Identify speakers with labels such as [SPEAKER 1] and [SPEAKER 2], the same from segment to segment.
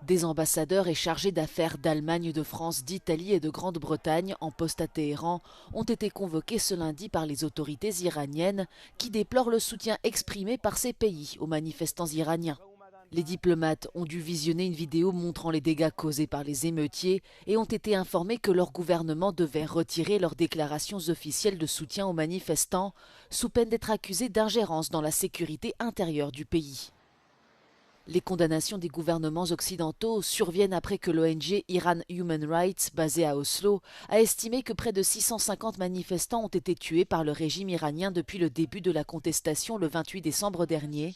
[SPEAKER 1] Des ambassadeurs et chargés d'affaires d'Allemagne, de France, d'Italie et de Grande-Bretagne en poste à Téhéran ont été convoqués ce lundi par les autorités iraniennes qui déplorent le soutien exprimé par ces pays aux manifestants iraniens. Les diplomates ont dû visionner une vidéo montrant les dégâts causés par les émeutiers et ont été informés que leur gouvernement devait retirer leurs déclarations officielles de soutien aux manifestants sous peine d'être accusés d'ingérence dans la sécurité intérieure du pays. Les condamnations des gouvernements occidentaux surviennent après que l'ONG Iran Human Rights, basée à Oslo, a estimé que près de 650 manifestants ont été tués par le régime iranien depuis le début de la contestation le 28 décembre dernier.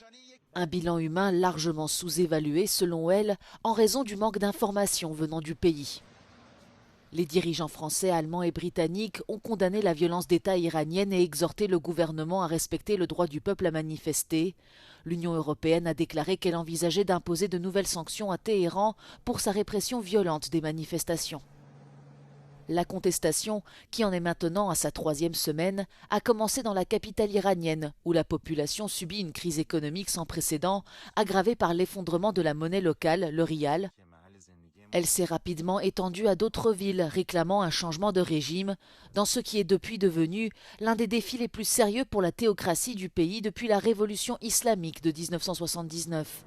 [SPEAKER 1] Un bilan humain largement sous-évalué, selon elle, en raison du manque d'informations venant du pays. Les dirigeants français, allemands et britanniques ont condamné la violence d'État iranienne et exhorté le gouvernement à respecter le droit du peuple à manifester. L'Union européenne a déclaré qu'elle envisageait d'imposer de nouvelles sanctions à Téhéran pour sa répression violente des manifestations. La contestation, qui en est maintenant à sa 3e semaine, a commencé dans la capitale iranienne, où la population subit une crise économique sans précédent, aggravée par l'effondrement de la monnaie locale, le rial. Elle s'est rapidement étendue à d'autres villes, réclamant un changement de régime, dans ce qui est depuis devenu l'un des défis les plus sérieux pour la théocratie du pays depuis la révolution islamique de 1979.